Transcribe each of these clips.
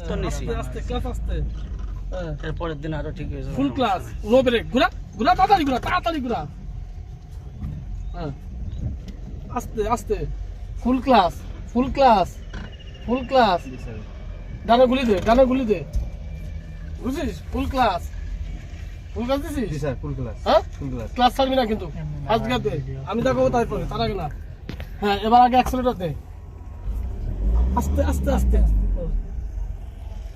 তো নিছি আস্তে ক্লাস আস্তে এর পরের দিন আরো ঠিক হয়ে যাবে ফুল ক্লাস নো ব্রেক ঘুরা ঘুরা তাড়াতাড়ি ঘুরা হ্যাঁ আস্তে আস্তে ফুল ক্লাস ডানা গুলি দে বুঝছিস ফুল ক্লাস দিছিস জি স্যার ফুল ক্লাস হ্যাঁ ফুল ক্লাস ক্লাস ছাড়বি না কিন্তু আজকে দে আমি দেখাবো তারপরে তার আগে না হ্যাঁ এবার আগে অ্যাক্সেলেটর দে আস্তে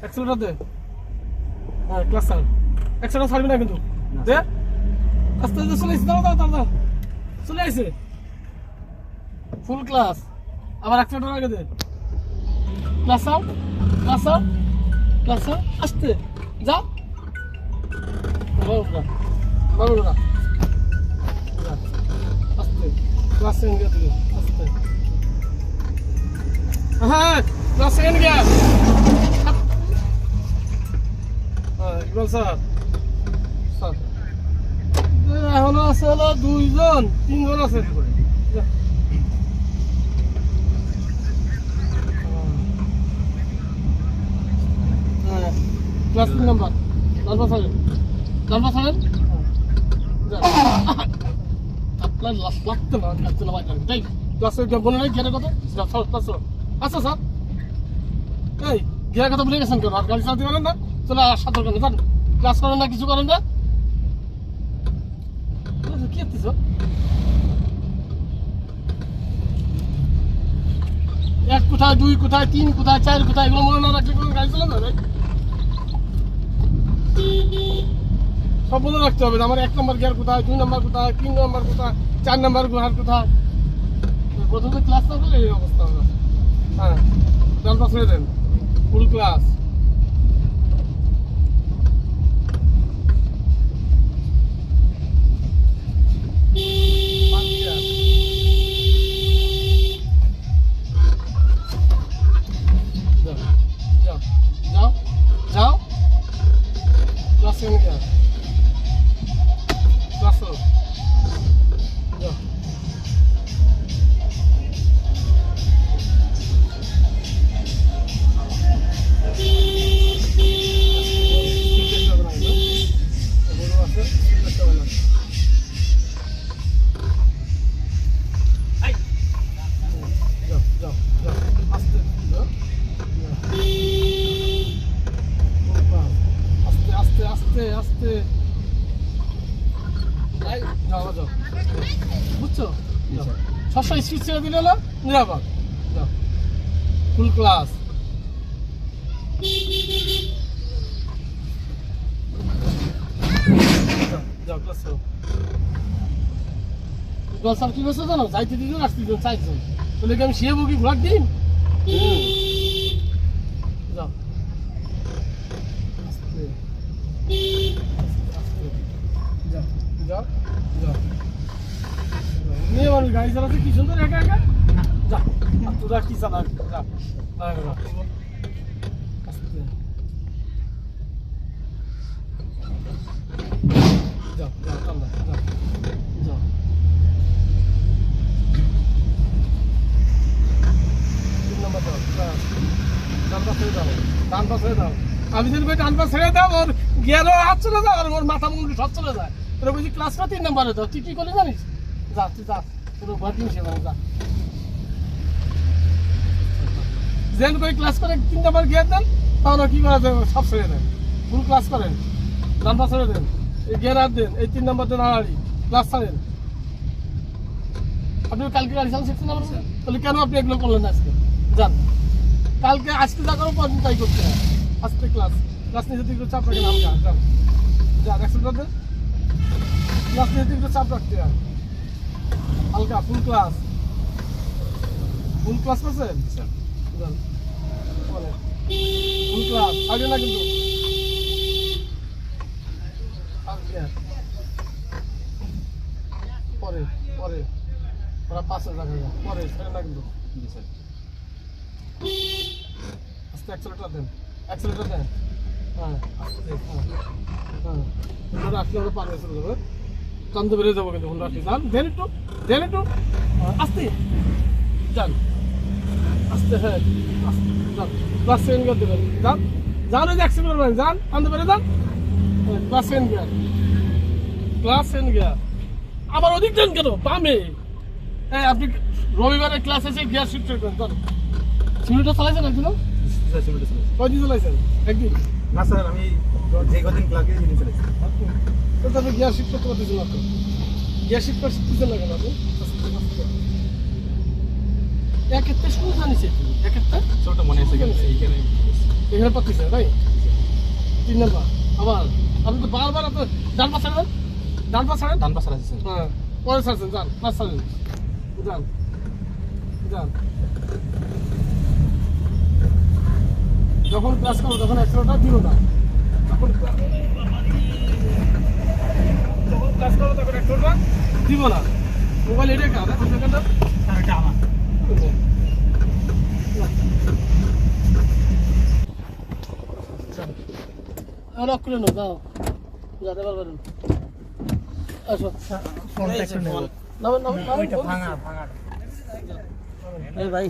অ্যাক্সেলেটর দে হ্যাঁ ক্লাস ছাড় অ্যাক্সেলেটর ছাড়বি না কিন্তু দে আস্তে চলে এসে দাও চলে আসে ফুল ক্লাস আবার অ্যাক্সেলেটর আগে দে ক্লাস আস্তে যা বাবু আস্তে ক্লাস সেকেন্ড গিয়ে দিকে আস্তে হ্যাঁ ক্লাস সেকেন্ড গিয়ে ইকবাল স্যার এখনো আছে হলো 2 জন 3 জন আছে ক্লাস 3 নাম্বার নাম্বার ছাড়েন আপনার লাগতে না ভাই তাই ক্লাসে বলে নাই গিয়ারের কথা আচ্ছা স্যার এই গিয়ার কথা বলে গেছেন কেন আর গাড়ি চালাতে পারেন না চলে আসার দরকার নেই ক্লাস করেন না কিছু করেন না কি হচ্ছে এক কোথায় 2 কোথায় 3 কোথায় 4 কোথায় এগুলো মনে না রাখলে কোনো গাড়ি চলে না ভাই সব মনে রাখতে হবে আমার 1 নম্বর গিয়ার কোথায় 2 নম্বর কোথায় 3 নম্বর কোথায় 4 নম্বর গিয়ার কোথায় প্রথমে ক্লাস না করলে এই অবস্থা হবে হ্যাঁ ডানটা ছেড়ে দেন ফুল ক্লাস যাও ক্লাস সেকেন্ড গিয়ার ক্লাস যাও আস্তে যাও বুঝছো সবসময় স্পিড ছেড়ে দিলে হলো নিরাপদ যাও ফুল ক্লাস যাও ক্লাস স্যার কি বলছো জানো যাইতে দিন আসতে দিন 4 জন তাহলে কি আমি শিয়ে বুকি ঘোরার দিন যাও মেয়ে মানুষ গাড়ি চালাচ্ছে কি সুন্দর একা যা তোরা কি চালাবি আমি যদি ডান পা ছেড়ে দাও ওর গিয়ারও হাত চলে যায় আর ওর মাথা মুন্ডু সব চলে যায় তোরা বলছি ক্লাসটা 3 নম্বরে দাও তুই কি করলি জানিস যা তুই যা পুরো ঘর দিন সেবা যা যেন করে ক্লাস করে 3 নম্বর গিয়ার দেন তাহলে কি করা যাবে সব ছেড়ে দেন ফুল ক্লাস করেন ডান পা ছেড়ে দেন এই গিয়ার হাত দেন এই 3 নম্বর দেন আড়াড়ি ক্লাস ছাড়েন আপনি কালকে গাড়ি চালান শিখছেন আমার তাহলে কেন আপনি এগুলো করলেন আজকে যান কালকে আজকে যা করো পরদিন তাই করতে হয় আজকে ক্লাস নিচে দিকে চাপ রাখেন আমি যান যান অ্যাক্সেলেটর দেন ক্লাস নিচে দিকে চাপ রাখতে হয় হালকা ফুল ক্লাস করছেন যান ফুল ক্লাস আগে না কিন্তু পরে ওরা 5 টাকা পরে ছেড়ে না কিন্তু আস্তে অ্যাক্সেলেটর দেন হ্যাঁ আস্তে আসলে আমরা পার হয়ে চলে যাবো কান্দে বেরিয়ে যাবো কিন্তু হুন্ডা আসলে যান দেন একটু আস্তে যান আস্তে হ্যাঁ ক্লাস সেকেন্ড গিয়ার দেবেন যান যান ওই যে অ্যাক্সিডেন্ট করবেন যান আনতে পারে যান class second gear class second gear আবার ওদিক দেন কেন বামে হ্যাঁ আপনি রবিবারে ক্লাস আছে গিয়ার শিফট করবেন চলো সিমিটার চালাইছেন একদিন কয়দিন চালাইছেন একদিন না স্যার আমি যে কদিন ক্লাসে জিনিস চালাইছি তো তবে গিয়ার শিফট করতে পারতেছেন না তো গিয়ার শিফট করে শিখতেছেন না কেন আপনি এক একটা স্কুল জানিস এক একটা ছোটটা মনে আছে এইখানে এখানে পাচ্ছেন তাই 3 নাম্বার আবার আপনি তো বারবার আপনার ডান পা ছাড়েন ডান পা ছাড়েন ডান পাশে আছে স্যার হ্যাঁ পরে ছাড়ছেন যান পাঁচ ছাড়েন যান যান যখন ক্লাস করবো তখন এক্সট্রাটা দিও না যখন ক্লাস করবো তখন এক্সট্রাটা দিব না মোবাইল এটা কার সেকেন্ডটা এটা আমার লক করে নাও যাও যাতে পারবেন আসো ফোনটা একটু নেব নামেন নামেন ওইটা ভাঙা ভাঙা এই ভাই